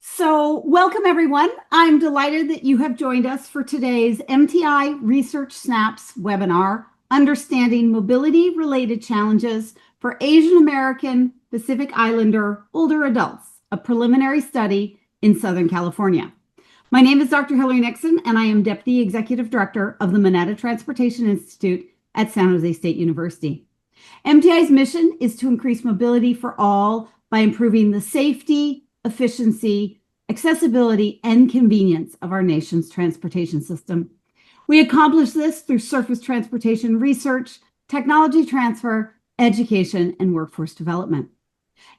So, welcome everyone. I'm delighted that you have joined us for today's MTI Research Snaps webinar, Understanding Mobility-Related Challenges for Asian American Pacific Islander Older Adults, a preliminary study in Southern California. My name is Dr. Hillary Nixon, and I am Deputy Executive Director of the Moneta Transportation Institute at San Jose State University. MTI's mission is to increase mobility for all by improving the safety, efficiency, accessibility, and convenience of our nation's transportation system. We accomplish this through surface transportation research, technology transfer, education, and workforce development.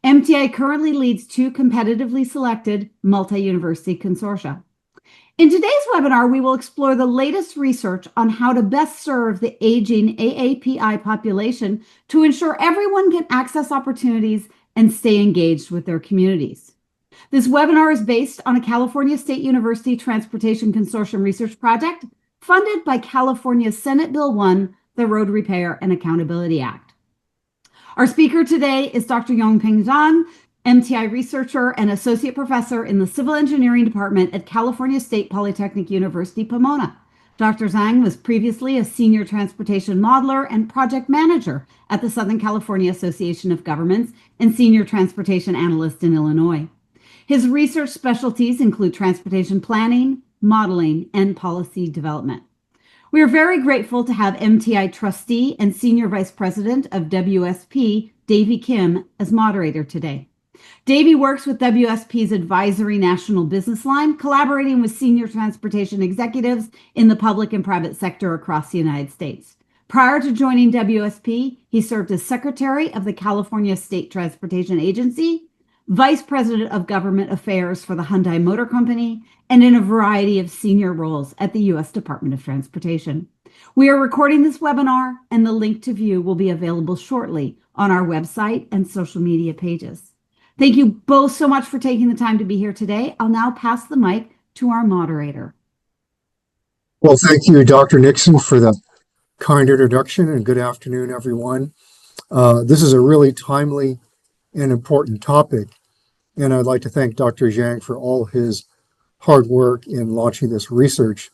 MTI currently leads two competitively selected multi-university consortia. In today's webinar, we will explore the latest research on how to best serve the aging AAPI population to ensure everyone can access opportunities and stay engaged with their communities. This webinar is based on a California State University Transportation Consortium research project funded by California's Senate Bill 1, the Road Repair and Accountability Act. Our speaker today is Dr. Yongping Zhang, MTI researcher and associate professor in the Civil Engineering Department at California State Polytechnic University, Pomona. Dr. Zhang was previously a senior transportation modeler and project manager at the Southern California Association of Governments and senior transportation analyst in Illinois. His research specialties include transportation planning, modeling, and policy development. We are very grateful to have MTI trustee and senior vice president of WSP, Davey Kim, as moderator today. Davey works with WSP's advisory national business line, collaborating with senior transportation executives in the public and private sector across the United States. Prior to joining WSP, he served as secretary of the California State Transportation Agency, vice president of government affairs for the Hyundai Motor Company, and in a variety of senior roles at the U.S. Department of Transportation. We are recording this webinar, and the link to view will be available shortly on our website and social media pages. Thank you both so much for taking the time to be here today. I'll now pass the mic to our moderator. Well, thank you, Dr. Nixon, for the kind introduction, and good afternoon, everyone. This is a really timely and important topic, and I'd like to thank Dr. Zhang for all his hard work in launching this research.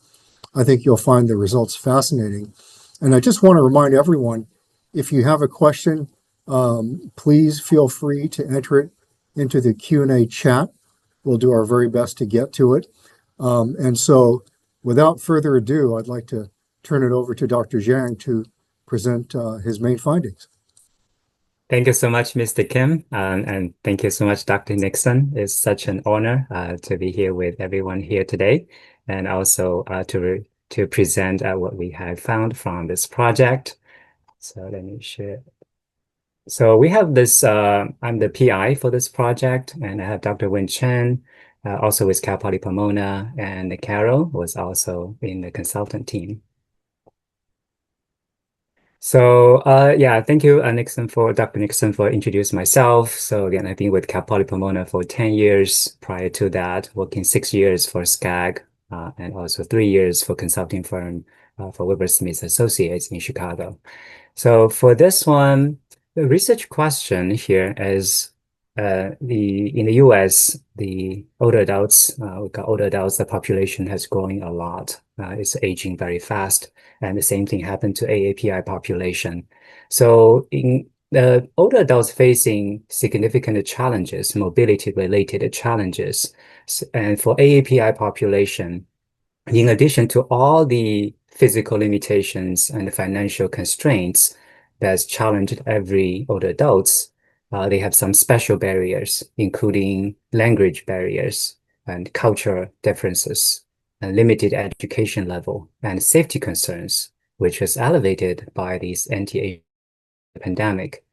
I think you'll find the results fascinating. And I just want to remind everyone, if you have a question, please feel free to enter it into the Q&A chat. We'll do our very best to get to it. And so without further ado, I'd like to turn it over to Dr. Zhang to present his main findings. Thank you so much, Mr. Kim, and thank you so much, Dr. Nixon. It's such an honor to be here with everyone here today, and also to present what we have found from this project. So let me share. So we have this, I'm the PI for this project, and I have Dr. Wen Chen, also with Cal Poly Pomona, and Carol was also in the consultant team. So yeah, thank you, Dr. Nixon, for introducing myself. So again, I've been with Cal Poly Pomona for 10 years. Prior to that, working 6 years for SCAG, and also 3 years for consulting firm for Weber Smith Associates in Chicago. So for this one, the research question here is in the US, the older adults, the population has growing a lot. It's aging very fast. And the same thing happened to AAPI population. So in the older adults facing significant challenges, mobility-related challenges. And for AAPI population, in addition to all the physical limitations and financial constraints that's challenged every older adults, they have some special barriers, including language barriers and cultural differences, and limited education level, and safety concerns, which is elevated by this anti-aging pandemic.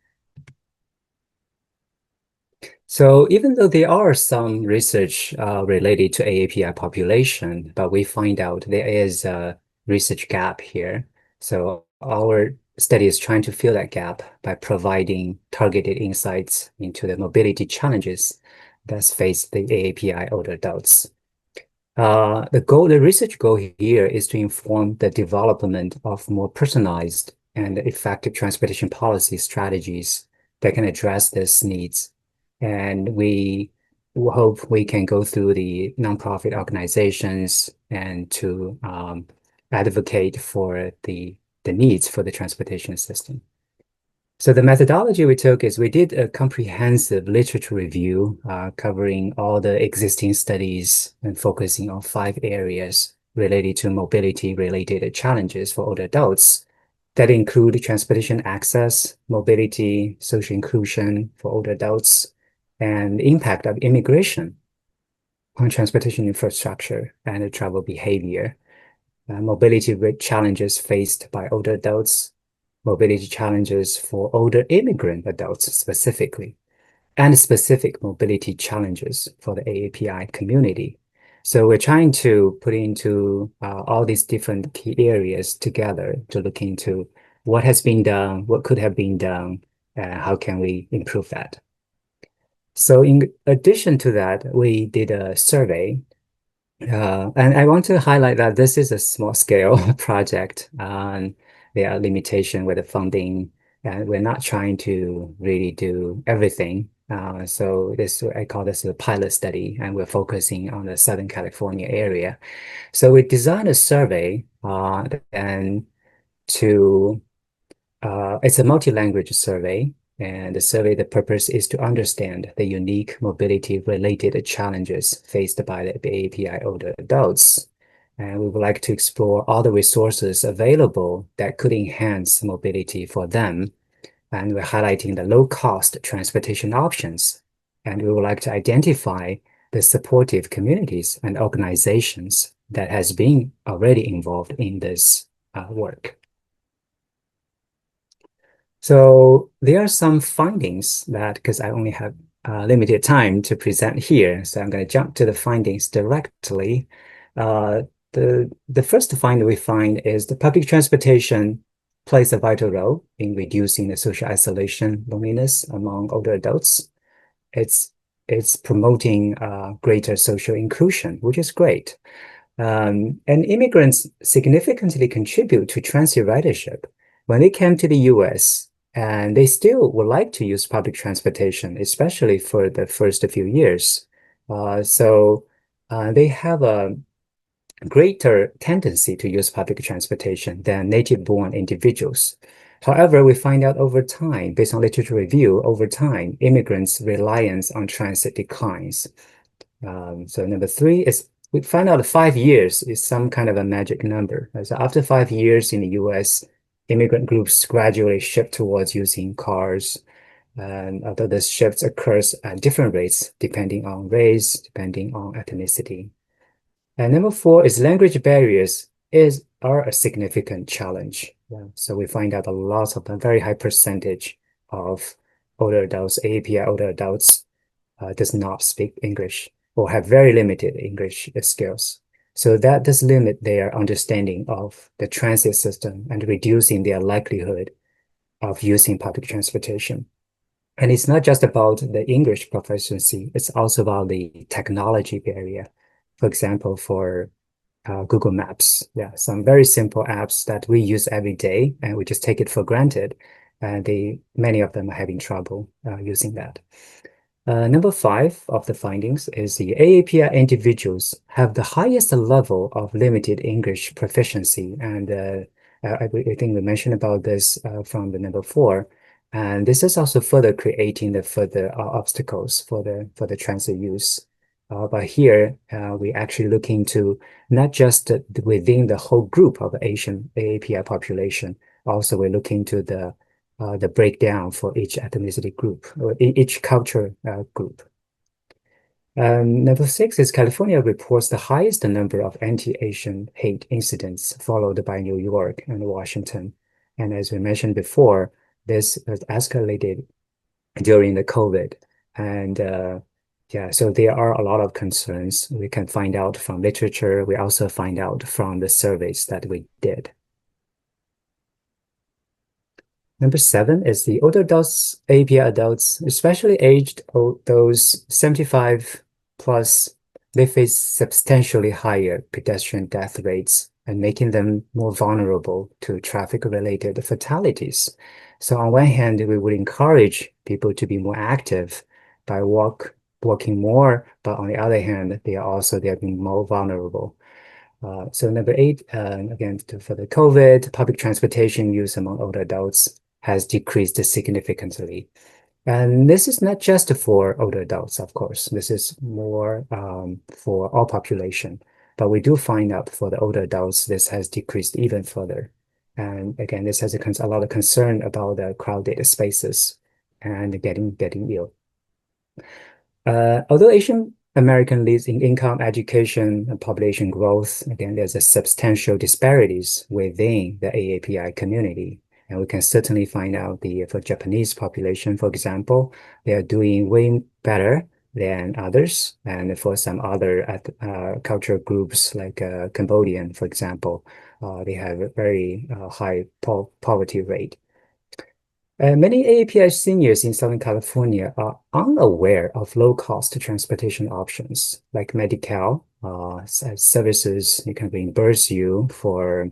So even though there are some research related to AAPI population, but we find out there is a research gap here. So our study is trying to fill that gap by providing targeted insights into the mobility challenges that face the AAPI older adults. The research goal here is to inform the development of more personalized and effective transportation policy strategies that can address these needs. And we we hope we can go through the nonprofit organizations and to advocate for the needs for the transportation system. So the methodology we took is we did a comprehensive literature review covering all the existing studies and focusing on 5 areas related to mobility-related challenges for older adults that include transportation access, mobility, social inclusion for older adults, and the impact of immigration on transportation infrastructure and travel behavior, mobility challenges faced by older adults, mobility challenges for older immigrant adults specifically, and specific mobility challenges for the AAPI community. So we're trying to put into all these different key areas together to look into what has been done, what could have been done, and how can we improve that. So in addition to that, we did a survey. And I want to highlight that this is a small scale project. There are limitations with the funding, and we're not trying to really do everything. So I call this a pilot study, and we're focusing on the Southern California area. So we designed a survey, and it's a multi-language survey. And the purpose is to understand the unique mobility-related challenges faced by the AAPI older adults. And we would like to explore all the resources available that could enhance mobility for them. And we're highlighting the low-cost transportation options. And we would like to identify the supportive communities and organizations that has been already involved in this work. So there are some findings that, because I only have limited time to present here, so I'm going to jump to the findings directly. The first finding we find is the public transportation plays a vital role in reducing the social isolation, loneliness among older adults. It's promoting greater social inclusion, which is great. And immigrants significantly contribute to transit ridership. When they came to the US, and they still would like to use public transportation, especially for the first few years. They have a greater tendency to use public transportation than native-born individuals. However, we find out over time, based on literature review, over time, immigrants' reliance on transit declines. So number 3 is we find out 5 years is some kind of a magic number. So after 5 years in the US, immigrant groups gradually shift towards using cars. And although this shift occurs at different rates, depending on race, depending on ethnicity. And number 4 is language barriers are a significant challenge. So we find out a very high percentage of older adults, AAPI older adults, does not speak English or have very limited English skills. So that does limit their understanding of the transit system and reducing their likelihood of using public transportation. And it's not just about the English proficiency, it's also about the technology barrier. For example, for Google Maps, some very simple apps that we use every day and we just take it for granted. And many of them are having trouble using that. Number 5 of the findings is the AAPI individuals have the highest level of limited English proficiency. And I think we mentioned about this from the number 4. And this is also further creating the further obstacles for the transit use. But here, we actually look into not just within the whole group of the Asian AAPI population, also we're looking to the breakdown for each ethnicity group or each culture group. Number 6 is California reports the highest number of anti-Asian hate incidents, followed by New York and Washington. And as we mentioned before, this has escalated during the COVID. And so there are a lot of concerns we can find out from literature. We also find out from the surveys that we did. Number 7 is the older adults, AAPI adults, especially aged those 75 plus, they face substantially higher pedestrian death rates and making them more vulnerable to traffic-related fatalities. So on one hand, we would encourage people to be more active by working more, but on the other hand, they are being more vulnerable. So number 8, again, for the COVID, public transportation use among older adults has decreased significantly. And this is not just for older adults, of course. This is more for all population. But we do find out for the older adults, this has decreased even further. And again, this has a lot of concern about the crowded spaces and getting ill. Although Asian American leads in income, education, and population growth, again, there's a substantial disparities within the AAPI community. And we can certainly find out for Japanese population, for example, they are doing way better than others. And for some other cultural groups like Cambodian, for example, they have a very high poverty rate. Many AAPI seniors in Southern California are unaware of low-cost transportation options like Medi-Cal services. It can reimburse you for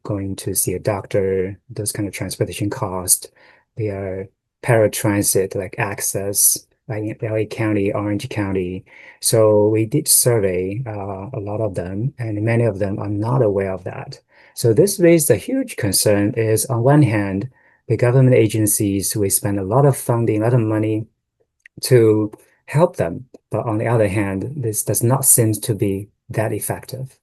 going to see a doctor, those kind of transportation costs. They are paratransit like Access, like in LA County, Orange County. So we did survey a lot of them, and many of them are not aware of that. So this raised a huge concern is on one hand, the government agencies, we spend a lot of funding, a lot of money to help them. But on the other hand, this does not seem to be that effective.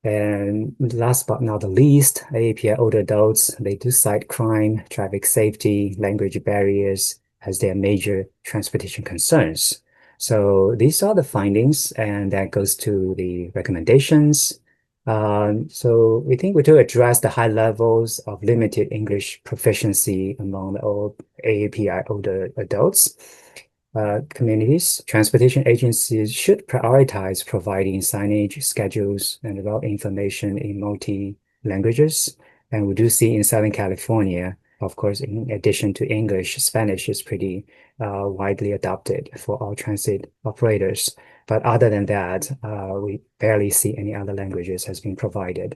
And last but not the least, AAPI older adults, they do cite crime, traffic safety, language barriers as their major transportation concerns. So these are the findings, and that goes to the recommendations. So we think we do address the high levels of limited English proficiency among the AAPI older adults. Communities, transportation agencies should prioritize providing signage, schedules, and route information in multi-languages. And we do see in Southern California, of course, in addition to English, Spanish is pretty widely adopted for all transit operators. But other than that, we barely see any other languages has been provided.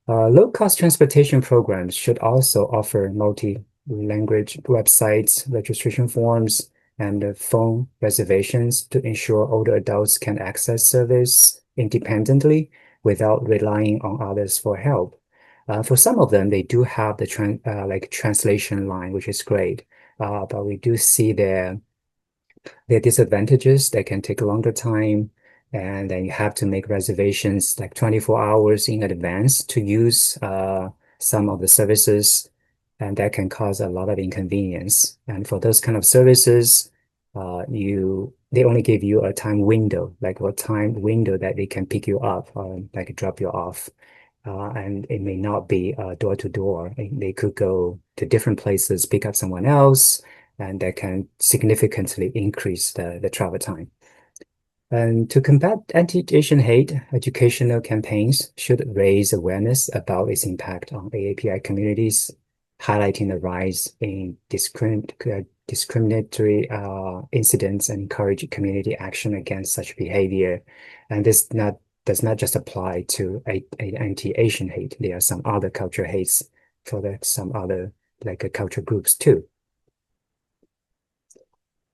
Low-cost transportation programs should also offer multi-language websites, registration forms, and phone reservations to ensure older adults can access service independently without relying on others for help. For some of them, they do have the translation line, which is great, but we do see their disadvantages. They can take a longer time, and then you have to make reservations like 24 hours in advance to use some of the services, and that can cause a lot of inconvenience. And for those kind of services, they only give you a time window, like a time window that they can pick you up or like drop you off. And it may not be door to door. They could go to different places, pick up someone else, and that can significantly increase the travel time. And to combat anti-Asian hate, educational campaigns should raise awareness about its impact on AAPI communities, highlighting the rise in discriminatory incidents and encourage community action against such behavior. And this does not just apply to anti-Asian hate. There are some other cultural hates for some other cultural groups too.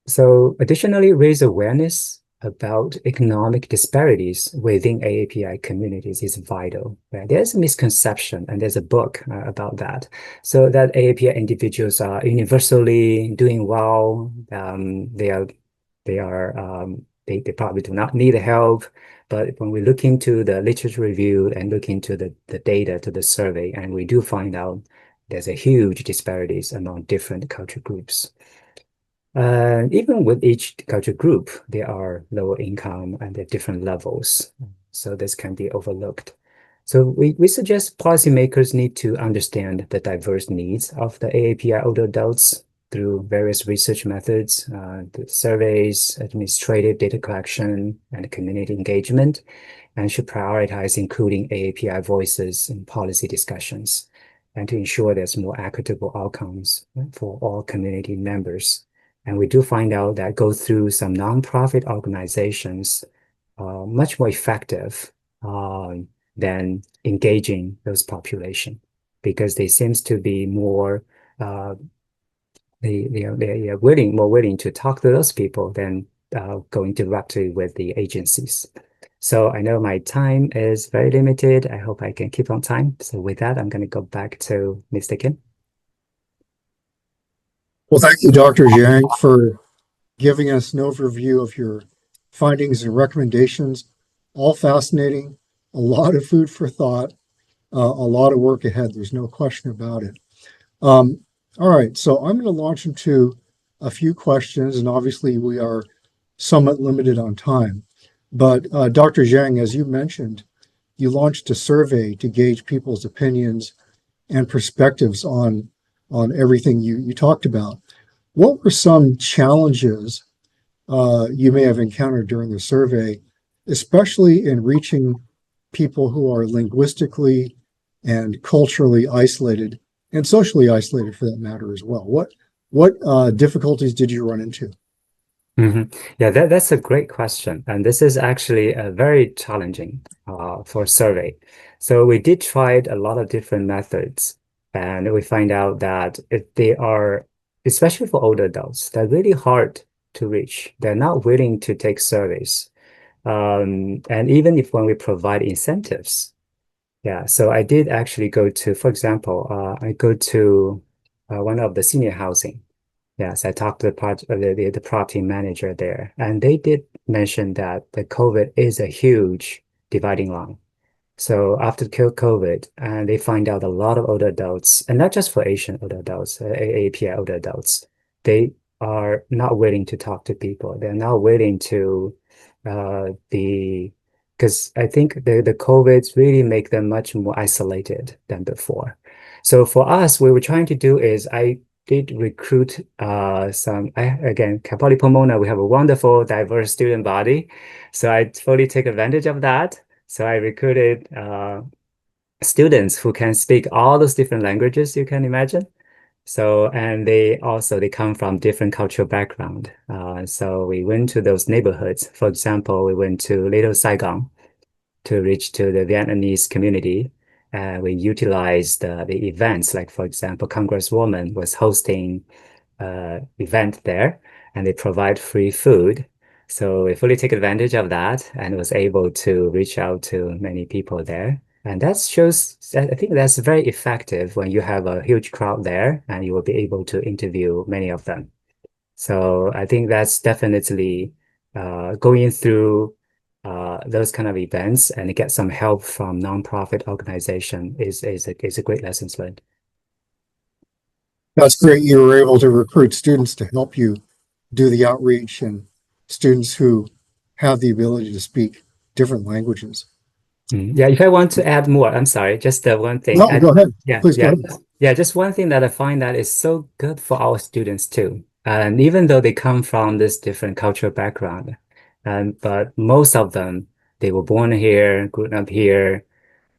So additionally, raise awareness about economic disparities within AAPI communities is vital. Right? There's a misconception, and there's a book about that. So that AAPI individuals are universally doing well. They probably do not need help. But when we look into the literature review and look into the data to the survey, and we do find out there's a huge disparities among different culture groups. Even with each culture group, there are lower income and at different levels. So this can be overlooked. So we suggest policymakers need to understand the diverse needs of the AAPI older adults through various research methods, the surveys, administrative data collection, and community engagement, and should prioritize including AAPI voices in policy discussions, and to ensure there's more equitable outcomes for all community members. And we do find out that go through some nonprofit organizations much more effective than engaging those population, because they seems to be more they are more willing to talk to those people than going directly with the agencies. So I know my time is very limited. I hope I can keep on time. So with that, I'm going to go back to Mr. Kim. Well, thank you, Dr. Zhang, for giving us an overview of your findings and recommendations. All fascinating, a lot of food for thought, a lot of work ahead. There's no question about it. All right, so I'm going to launch into a few questions, and obviously we are somewhat limited on time. But Dr. Zhang, as you mentioned, you launched a survey to gauge people's opinions and perspectives on everything you talked about. What were some challenges you may have encountered during the survey, especially in reaching people who are linguistically and culturally isolated and socially isolated for that matter as well? What difficulties did you run into? Yeah, that's a great question. And this is actually very challenging for survey. So we did try a lot of different methods, and we find out that if they are, especially for older adults, they're really hard to reach. They're not willing to take surveys. And even if when we provide incentives, yeah, so I did actually go to, for example, I go to one of the senior housing. Yes, I talked to the property manager there, and they did mention that the COVID is a huge dividing line. So after COVID, and they find out a lot of older adults, and not just for Asian older adults, AAPI older adults, they are not willing to talk to people. They're not willing to be, because I think the COVID really make them much more isolated than before. So for us, what we're trying to do is I did recruit again, Cal Poly Pomona, we have a wonderful, diverse student body. So I fully take advantage of that. So I recruited students who can speak all those different languages you can imagine. So, and they come from different cultural background. So we went to those neighborhoods. For example, we went to Little Saigon to reach to the Vietnamese community. We utilized the events, like for example, Congresswoman was hosting event there, and they provide free food. So we fully take advantage of that and was able to reach out to many people there. And that shows, I think that's very effective when you have a huge crowd there and you will be able to interview many of them. So I think that's definitely going through those kind of events and get some help from nonprofit organization is a great lesson learned. That's great. You were able to recruit students to help you do the outreach and students who have the ability to speak different languages. Yeah, if I want to add more, I'm sorry, just one thing. No, go ahead. Yeah, Please go ahead. yeah, just one thing that I find that is so good for our students too. And even though they come from this different cultural background, but most of them, they were born here, grew up here,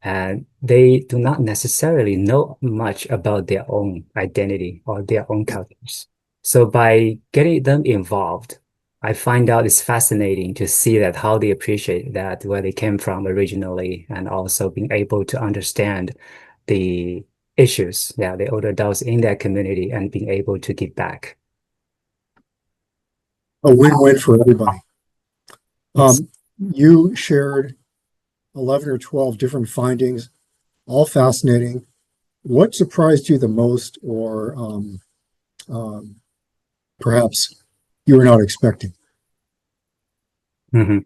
and they do not necessarily know much about their own identity or their own cultures. So by getting them involved, I find out it's fascinating to see that how they appreciate that where they came from originally, and also being able to understand the issues, yeah, the older adults in their community and being able to give back. A win-win for everybody. Yes. You shared 11 or 12 different findings, all fascinating. What surprised you the most, or perhaps you were not expecting? Mhm.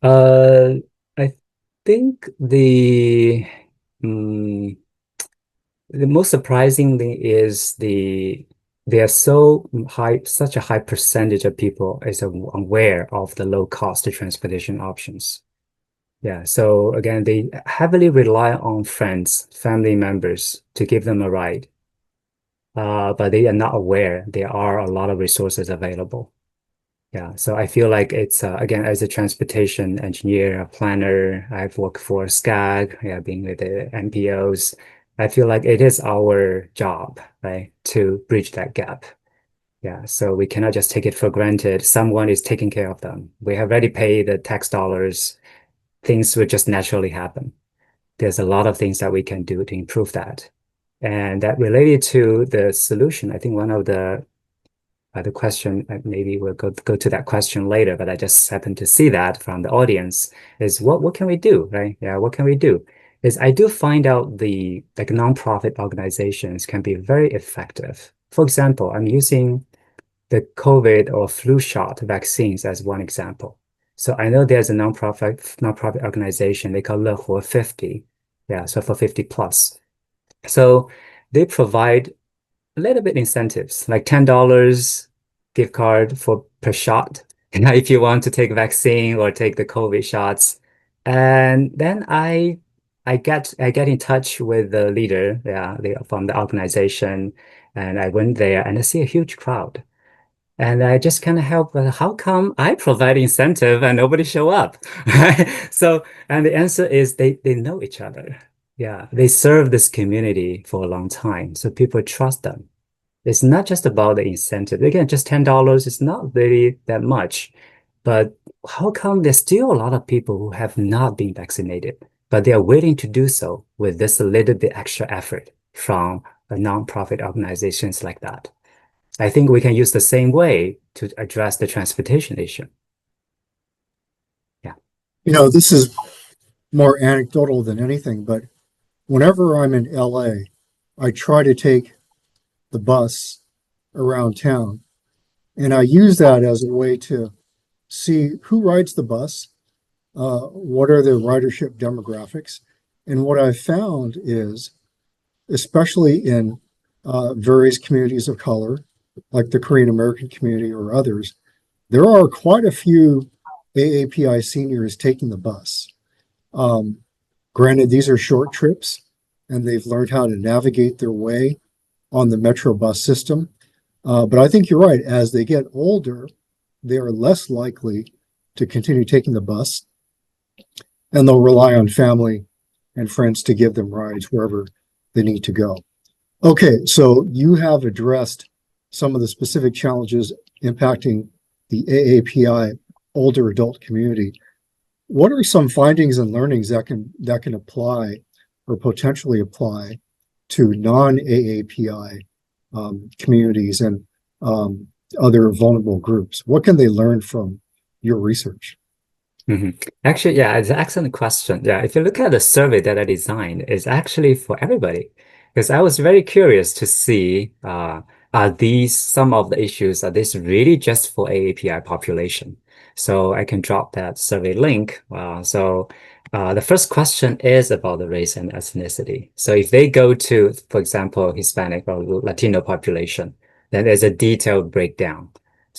I think mm, the most surprising thing is they are so high, such a high percentage of people is aware of the low cost transportation options. Yeah, so again, they heavily rely on friends, family members to give them a ride. But they are not aware there are a lot of resources available. Yeah, so I feel like it's again, as a transportation engineer, a planner, I've worked for SCAG, yeah, being with the NPOs. I feel like it is our job, right, to bridge that gap. Yeah, so we cannot just take it for granted. Someone is taking care of them. We have already paid the tax dollars. Things will just naturally happen. There's a lot of things that we can do to improve that. And that related to the solution, I think one of the the question, maybe we'll go to that question later, but I just happened to see that from the audience is what can we do, right? Yeah, what can we do? Is I do find out the like nonprofit organizations can be very effective. For example, I'm using the COVID or flu shot vaccines as one example. So I know there's a nonprofit organization they call 乐活50. Yeah, so for 50 plus. So they provide a little bit incentives, like $10 gift card for per shot. If you want to take vaccine or take the COVID shots. And then I get in touch with the leader, yeah, from the organization, and I went there and I see a huge crowd. And I just kind of help, how come I provide incentive and nobody show up? Right? So, and the answer is they know each other. Yeah, they serve this community for a long time, so people trust them. It's not just about the incentive. Again, just $10 is not really that much. But how come there's still a lot of people who have not been vaccinated, but they are willing to do so with this a little bit extra effort from a nonprofit organizations like that? I think we can use the same way to address the transportation issue. Yeah. This is more anecdotal than anything, but whenever I'm in LA, I try to take the bus around town, and I use that as a way to see who rides the bus, what are the ridership demographics. And what I've found is, especially in various communities of color, like the Korean American community or others, there are quite a few AAPI seniors taking the bus. Granted, these are short trips, and they've learned how to navigate their way on the Metro bus system. But I think you're right. As they get older, they are less likely to continue taking the bus, and they'll rely on family and friends to give them rides wherever they need to go. Okay, so you have addressed some of the specific challenges impacting the AAPI older adult community. What are some findings and learnings that can apply or potentially apply to non-AAPI communities and other vulnerable groups? What can they learn from your research? Actually, yeah, it's an excellent question. Yeah, if you look at the survey that I designed, it's actually for everybody. Because I was very curious to see, are these some of the issues, are this really just for AAPI population? So I can drop that survey link. The first question is about the race and ethnicity. So if they go to, for example, Hispanic or Latino population, then there's a detailed breakdown.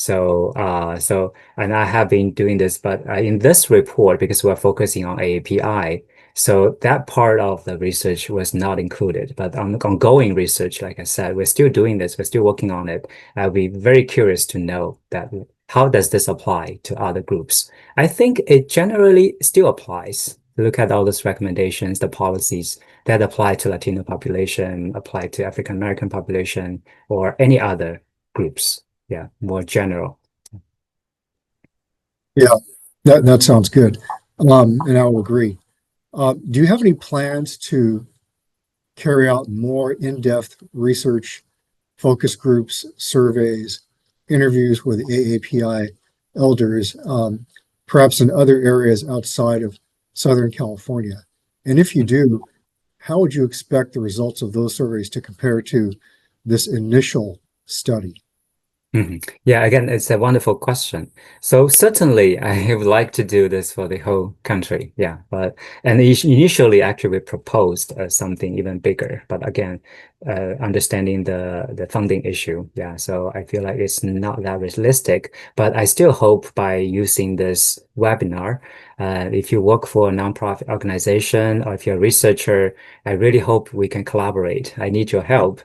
And I have been doing this, but in this report, because we're focusing on AAPI, so that part of the research was not included. But on ongoing research, like I said, we're still doing this, we're still working on it. I'll be very curious to know that how does this apply to other groups? I think it generally still applies. Look at all those recommendations, the policies that apply to Latino population, apply to African American population, or any other groups. Yeah, more general. Yeah, that sounds good. And I will agree. Do you have any plans to carry out more in-depth research, focus groups, surveys, interviews with AAPI elders, perhaps in other areas outside of Southern California? And if you do, how would you expect the results of those surveys to compare to this initial study? Yeah, again, it's a wonderful question. So certainly I would like to do this for the whole country. Yeah, and initially actually we proposed something even bigger, but again, understanding the funding issue. Yeah, so I feel like it's not that realistic, but I still hope by using this webinar, if you work for a nonprofit organization or if you're a researcher, I really hope we can collaborate. I need your help.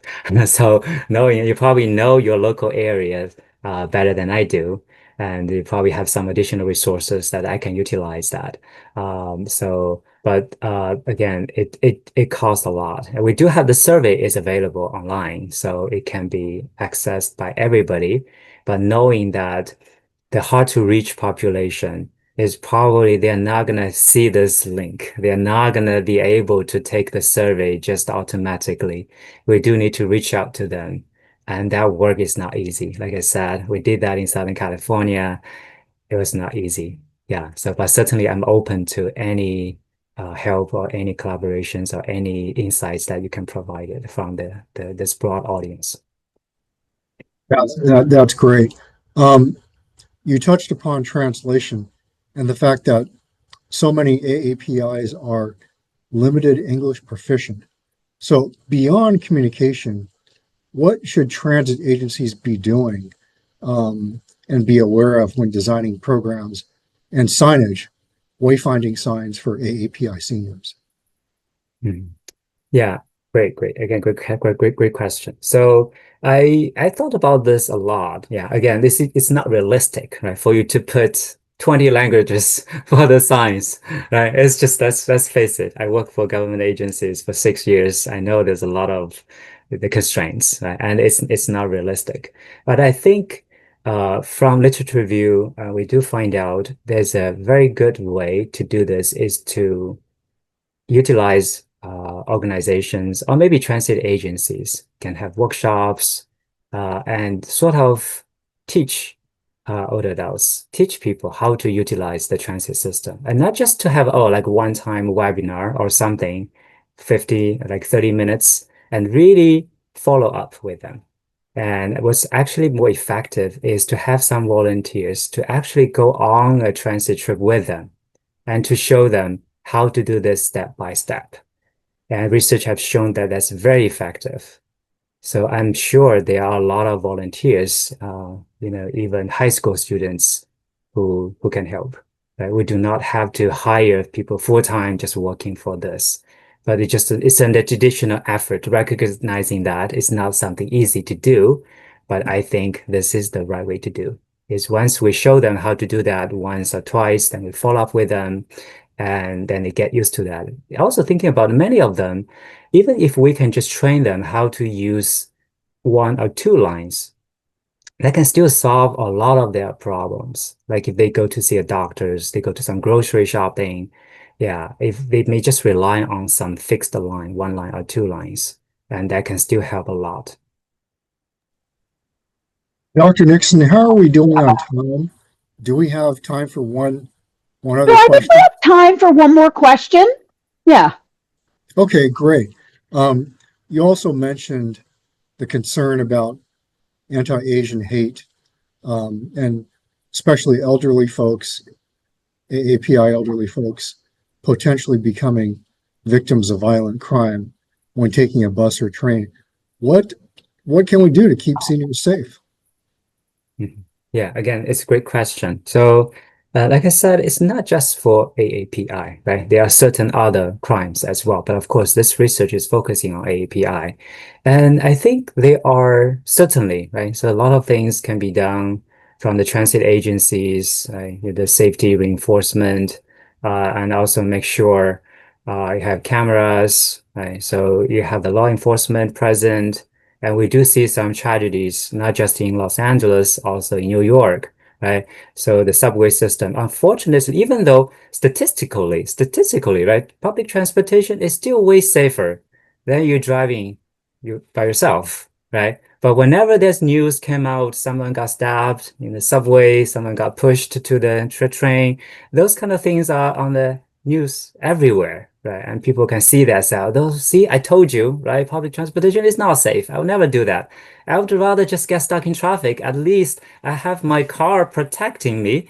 So knowing you probably know your local areas better than I do, and you probably have some additional resources that I can utilize that. But again, it costs a lot. And we do have the survey is available online, so it can be accessed by everybody. But knowing that the hard to reach population is probably they're not going to see this link. They're not going to be able to take the survey just automatically. We do need to reach out to them And that work is not easy. Like I said, we did that in Southern California. It was not easy. Yeah. So, but certainly I'm open to any help or any collaborations or any insights that you can provide it from this broad audience. That's great. You touched upon translation and the fact that so many AAPIs are limited English proficient. So beyond communication, what should transit agencies be doing and be aware of when designing programs and signage, wayfinding signs for AAPI seniors? Mhm. Yeah, great. Again, great question. So I thought about this a lot. Yeah, again, it's not realistic, right? For you to put 20 languages for the science, right? It's just let's face it. I worked for government agencies for 6 years. I know there's a lot of the constraints, right? And it's not realistic. But I think from literature review, we do find out there's a very good way to do this is to utilize organizations or maybe transit agencies can have workshops and sort of teach older adults, teach people how to utilize the transit system. And not just to have, oh, like one-time webinar or something, 30 minutes, and really follow up with them. And what's actually more effective is to have some volunteers to actually go on a transit trip with them and to show them how to do this step by step. And research has shown that that's very effective. So I'm sure there are a lot of volunteers, even high school students who can help. Right? We do not have to hire people full time just working for this, but it's an additional effort. Recognizing that it's not something easy to do, but I think this is the right way to do. Is once we show them how to do that once or twice, then we follow up with them, and then they get used to that. Also thinking about many of them, even if we can just train them how to use one or two lines, that can still solve a lot of their problems. Like if they go to see a doctor's, they go to some grocery shopping, yeah, if they may just rely on some fixed line, one line or two lines, and that can still help a lot. Dr. Nixon, how are we doing on time? Do we have time for one other I think question? we have time for one more question. Yeah. Okay, great. You also mentioned the concern about anti-Asian hate, and especially elderly folks, AAPI elderly folks, potentially becoming victims of violent crime when taking a bus or train. What can we do to keep seniors safe? Mhm. Yeah, again, it's a great question. So, like I said, it's not just for AAPI, right? There are certain other crimes as well. But of course, this research is focusing on AAPI. And I think they are certainly, right? So a lot of things can be done from the transit agencies, right? The safety reinforcement, and also make sure you have cameras, right? So you have the law enforcement present. And we do see some tragedies, not just in Los Angeles, also in New York, right? So the subway system, unfortunately, even though statistically, right, public transportation is still way safer than you driving by yourself, right? But whenever there's news came out, someone got stabbed in the subway, someone got pushed to the train, those kind of things are on the news everywhere, right? And people can see that. So those, see, I told you, right? Public transportation is not safe. I will never do that. I would rather just get stuck in traffic. At least I have my car protecting me,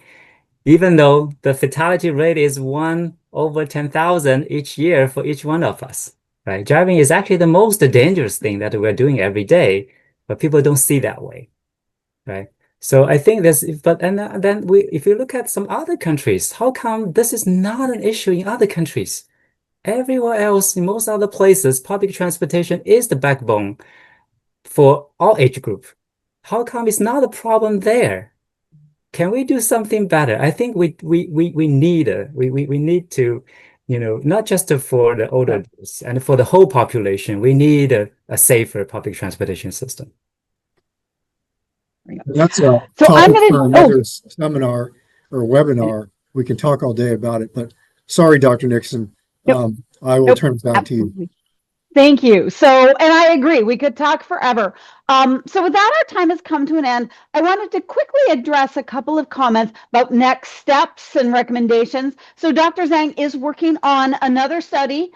even though the fatality rate is 1/10,000 each year for each one of us, right? Driving is actually the most dangerous thing that we're doing every day, but people don't see that way, right? So I think there's, but and then if you look at some other countries, how come this is not an issue in other countries? Everywhere else, in most other places, public transportation is the backbone for all age group. How come it's not a problem there? Can we do something better? I think we need to, not just for the older adults and for the whole population, we need a safer public transportation system. That's a So I'm topic going for to, another seminar or webinar. We can talk all day about it, but sorry, Dr. Nixon. Nope. I will Nope. turn it back to you. Absolutely. Thank you. So, and I agree, we could talk forever. So with that, our time has come to an end. I wanted to quickly address a couple of comments about next steps and recommendations. So Dr. Zhang is working on another study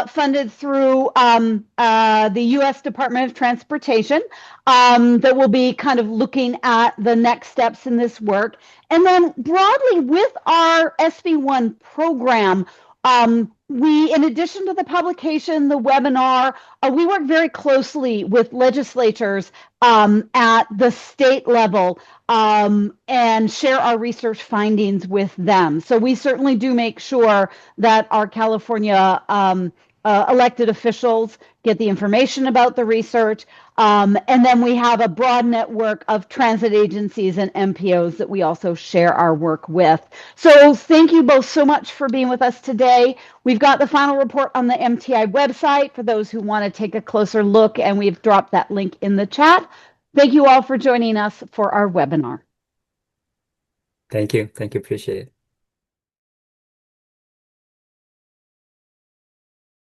funded through the U.S. Department of Transportation that will be kind of looking at the next steps in this work. And then broadly with our SB1 program, we, in addition to the publication, the webinar, we work very closely with legislatures at the state level and share our research findings with them. So we certainly do make sure that our California elected officials get the information about the research. And then we have a broad network of transit agencies and MPOs that we also share our work with. So thank you both so much for being with us today. We've got the final report on the MTI website for those who want to take a closer look, and we've dropped that link in the chat. Thank you all for joining us for our webinar. Thank you. Appreciate it.